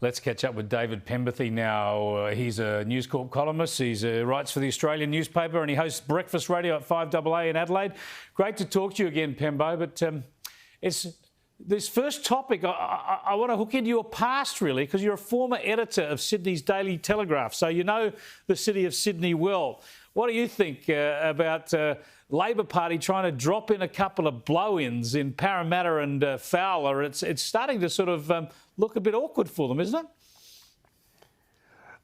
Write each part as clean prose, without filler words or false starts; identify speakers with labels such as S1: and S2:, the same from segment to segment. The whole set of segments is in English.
S1: Let's catch up with David Penberthy now. He's a News Corp columnist. He writes for the Australian newspaper and he hosts breakfast radio at 5AA in Adelaide. Great to talk to you again, Pembo, but it's this first topic, I want to hook into your past, really, because you're a former editor of Sydney's Daily Telegraph, so you know the city of Sydney well. What do you think about Labor Party trying to drop in a couple of blow-ins in Parramatta and Fowler? It's starting to sort of look a bit awkward for them, isn't it?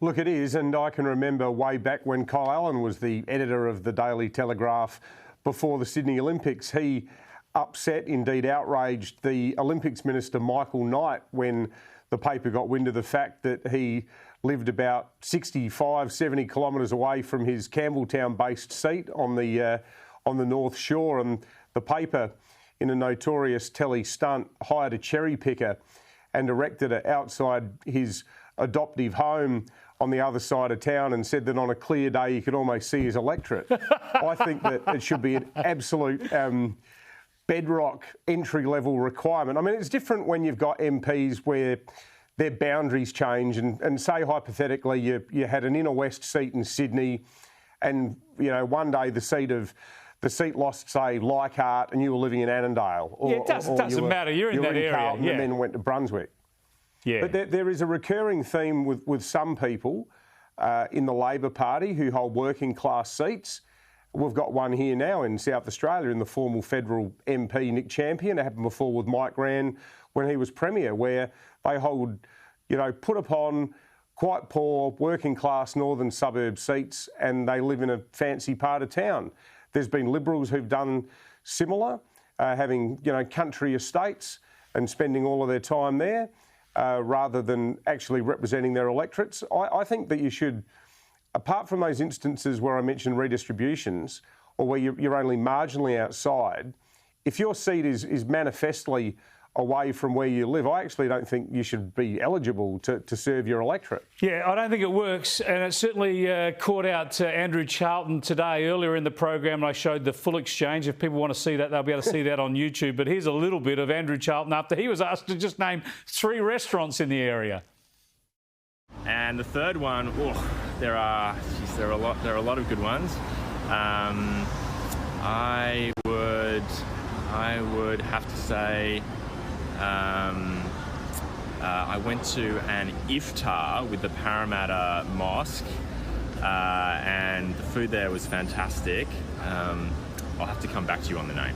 S2: Look, it is, and I can remember way back when Kyle Allen was the editor of the Daily Telegraph before the Sydney Olympics. He upset, indeed outraged, the Olympics Minister Michael Knight when the paper got wind of the fact that he lived about 65, 70 kilometres away from his Campbelltown-based seat on the North Shore, and the paper, in a notorious telly stunt, hired a cherry picker and erected it outside his adoptive home on the other side of town and said that on a clear day you could almost see his electorate. I think that it should be an absolute bedrock entry-level requirement. I mean, it's different when you've got MPs where their boundaries change and say, hypothetically, you had an inner west seat in Sydney and, you know, one day the seat lost, say, Leichhardt and you were living in Annandale. Or,
S1: yeah, it doesn't matter. You're in that area.
S2: Carlton,
S1: yeah.
S2: And then went to Brunswick.
S1: Yeah.
S2: But there is a recurring theme with some people in the Labor Party who hold working class seats. We've got one here now in South Australia in the former federal MP Nick Champion. It happened before with Mike Rann when he was Premier, where they hold, you know, put upon, quite poor, working class northern suburb seats and they live in a fancy part of town. There's been Liberals who've done similar, having, you know, country estates and spending all of their time there rather than actually representing their electorates. I think that you should, apart from those instances where I mentioned redistributions or where you're only marginally outside, if your seat is manifestly away from where you live, I actually don't think you should be eligible to serve your electorate. Yeah,
S1: I don't think it works, and it certainly caught out Andrew Charlton today. Earlier in the program, I showed the full exchange. If people want to see that, they'll be able to see that on YouTube. But here's a little bit of Andrew Charlton after he was asked to just name 3 restaurants in the area.
S3: And the third one, there are a lot of good ones. I would have to say I went to an iftar with the Parramatta Mosque and the food there was fantastic. I'll have to come back to you on the name.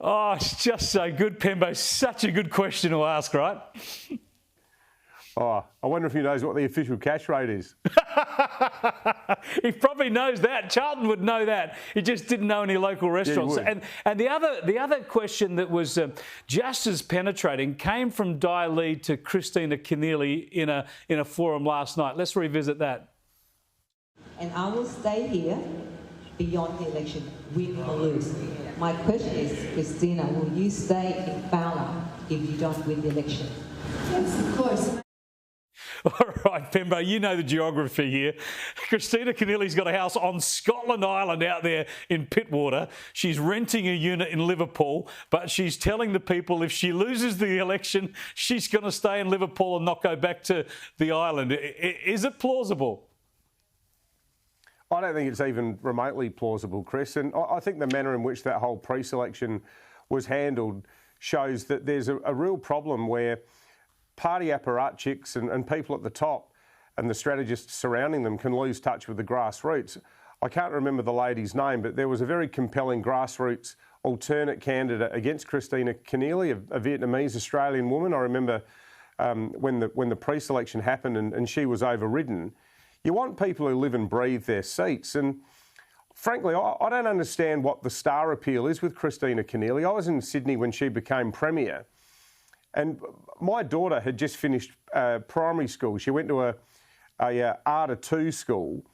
S1: Oh, it's just so good, Pembo. Such a good question to ask, right?
S2: Oh, I wonder if he knows what the official cash rate is.
S1: He probably knows that. Charlton would know that. He just didn't know any local restaurants.
S2: Yeah,
S1: and the other question that was just as penetrating came from Di Lee to Kristina Keneally in a forum last night. Let's revisit that.
S4: And I will stay here beyond the election, win or lose. My question is, Kristina, will you stay in Fowler if you don't win the election?
S5: Yes, of course.
S1: All right, Pembo, you know the geography here. Kristina Keneally's got a house on Scotland Island out there in Pittwater. She's renting a unit in Liverpool, but she's telling the people if she loses the election, she's going to stay in Liverpool and not go back to the island. Is it plausible?
S2: I don't think it's even remotely plausible, Chris. And I think the manner in which that whole pre-selection was handled shows that there's a real problem where party apparatchiks and people at the top and the strategists surrounding them can lose touch with the grassroots. I can't remember the lady's name, but there was a very compelling grassroots alternate candidate against Kristina Keneally, a Vietnamese Australian woman. I remember when the pre-selection happened and she was overridden. You want people who live and breathe their seats. And frankly, I don't understand what the star appeal is with Kristina Keneally. I was in Sydney when she became Premier. And my daughter had just finished primary school. She went to a Arta 2 school.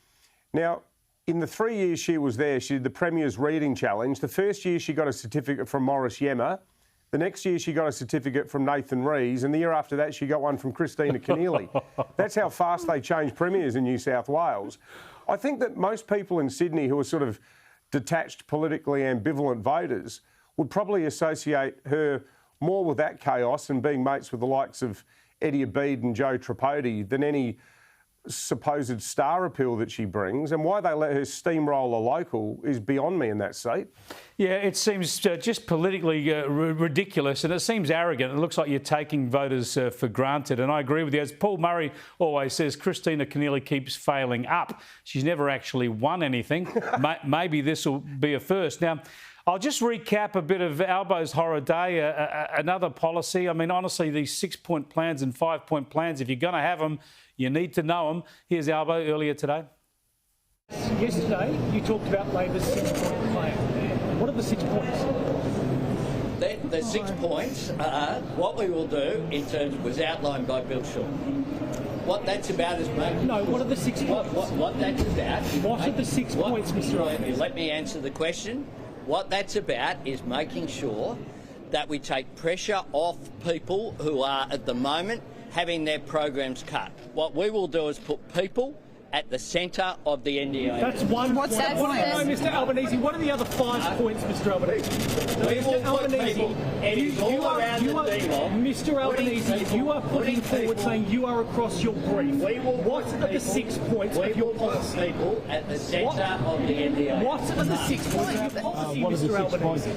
S2: Now, in the 3 years she was there, she did the Premier's Reading Challenge. The first year she got a certificate from Maurice Yemmer. The next year she got a certificate from Nathan Rees. And the year after that she got one from Kristina Keneally. That's how fast they change premiers in New South Wales. I think that most people in Sydney who are sort of detached, politically ambivalent voters would probably associate her more with that chaos and being mates with the likes of Eddie Abid and Joe Tripodi than any supposed star appeal that she brings, and why they let her steamroll a local is beyond me in that seat.
S1: Yeah, it seems just politically ridiculous, and it seems arrogant. It looks like you're taking voters for granted, and I agree with you. As Paul Murray always says, Kristina Keneally keeps failing up. She's never actually won anything. Maybe this will be a first. Now, I'll just recap a bit of Albo's horror day, another policy. I mean, honestly, these 6-point plans and 5-point plans, if you're going to have them, you need to know them. Here's Albo earlier today.
S6: Yesterday, you talked about Labor's 6-point plan. What are the 6 points?
S7: The 6 points are what we will do in terms was outlined by Bill Shaw. What that's about is making...
S6: No, what are the 6 points?
S7: What that's about...
S6: What are the 6 points, Mr. Albanese?
S7: Let me answer the question. What that's about is making sure that we take pressure off people who are, at the moment, having their programs cut. What we will do is put people at the centre of the NDA.
S6: That's one point.
S8: That
S6: No, Mr. Albanese, what are the other 5 points, Mr. Albanese? Mr. Albanese, Mr. Albanese, you are putting forward saying you are across your brief. What are the 6 points of your policy?
S7: People at the centre of the NDA.
S6: What are the 6 points of your policy, Mr. Albanese?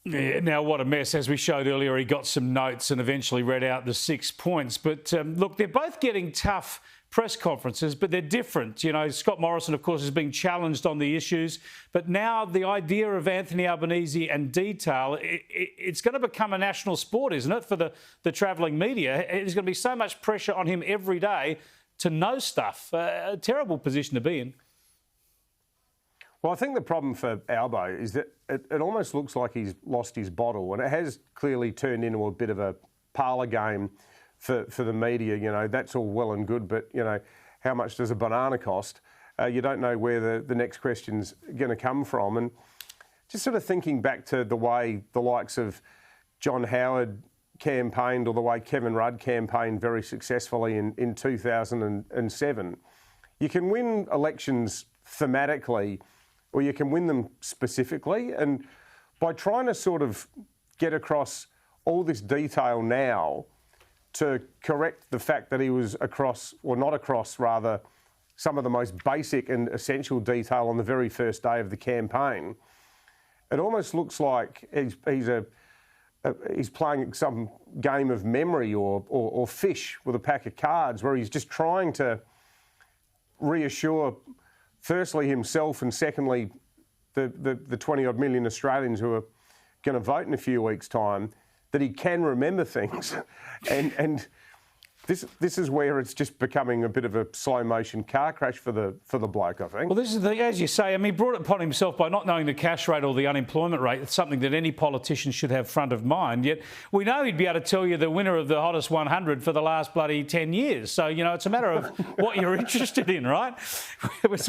S1: Yeah, now, what a mess. As we showed earlier, he got some notes and eventually read out the 6 points. But look, they're both getting tough press conferences, but they're different. You know, Scott Morrison, of course, is being challenged on the issues. But now the idea of Anthony Albanese and detail, it's going to become a national sport, isn't it, for the travelling media? There's going to be so much pressure on him every day to know stuff. A terrible position to be in.
S2: Well, I think the problem for Albo is that it almost looks like he's lost his bottle, and it has clearly turned into a bit of a parlour game for the media. You know, that's all well and good, but, you know, how much does a banana cost? You don't know where the next question's going to come from. And just sort of thinking back to the way the likes of John Howard campaigned, or the way Kevin Rudd campaigned very successfully in 2007, you can win elections thematically, or you can win them specifically. And by trying to sort of get across all this detail now to correct the fact that he was across, or not across, rather, some of the most basic and essential detail on the very first day of the campaign, it almost looks like he's playing some game of memory or fish with a pack of cards, where he's just trying to reassure, firstly, himself, and secondly, the 20-odd million Australians who are going to vote in a few weeks' time, that he can remember things. and this is where it's just becoming a bit of a slow-motion car crash for the bloke, I think.
S1: Well, this is the, as you say, I mean, he brought it upon himself by not knowing the cash rate or the unemployment rate. It's something that any politician should have front of mind. Yet we know he'd be able to tell you the winner of the hottest 100 for the last bloody 10 years. So, you know, it's a matter of what you're interested in, right?
S2: Well,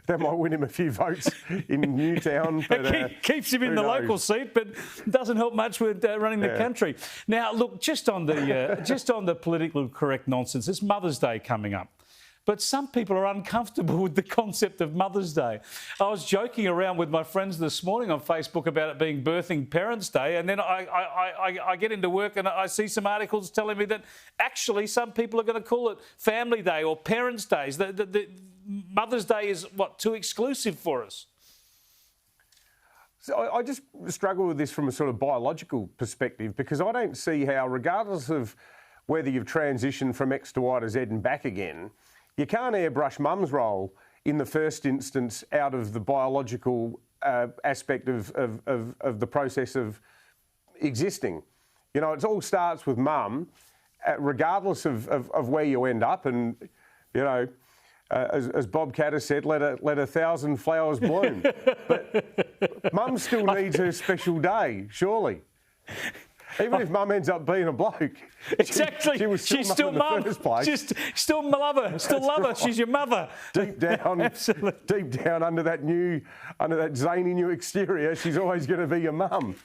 S2: that might win him a few votes in Newtown. But,
S1: keeps him in the local seat, but doesn't help much with running the country. Now, look, just on the politically correct nonsense, it's Mother's Day coming up. But some people are uncomfortable with the concept of Mother's Day. I was joking around with my friends this morning on Facebook about it being Birthing Parents' Day, and then I get into work and I see some articles telling me that actually some people are going to call it Family Day or Parents' Days. The Mother's Day is, what, too exclusive for us?
S2: So I just struggle with this from a sort of biological perspective, because I don't see how, regardless of whether you've transitioned from X to Y to Z and back again, you can't airbrush mum's role in the first instance out of the biological aspect of the process of existing. You know, it all starts with mum, regardless of where you end up. And, you know, as Bob Catter said, let 1,000 flowers bloom. But mum still needs her special day, surely. Even if mum ends up being a bloke.
S1: Exactly.
S2: She's still mum in the first place.
S1: She's still love her. Still love her. She's your mother.
S2: Deep down,
S1: Absolutely.
S2: Deep down under that zany new exterior, she's always going to be your mum.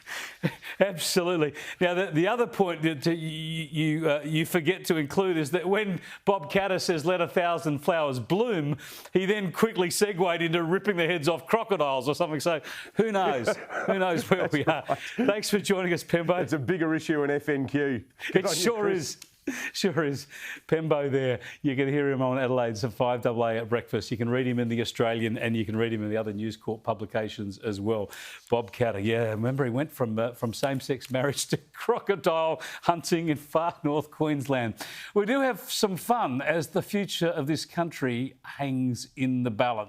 S1: Absolutely. Now, the other point that you forget to include is that when Bob Catter says let 1,000 flowers bloom, he then quickly segued into ripping the heads off crocodiles or something. So who knows? Who knows where we are? Thanks for joining us, Pembo.
S2: It's a big bigger issue in FNQ. Good
S1: It
S2: on you,
S1: sure
S2: Chris.
S1: is. Sure is. Pembo there. You can hear him on Adelaide's 5AA at breakfast. You can read him in The Australian and you can read him in the other News Corp publications as well. Bob Catter, yeah, remember he went from same-sex marriage to crocodile hunting in far north Queensland. We do have some fun as the future of this country hangs in the balance.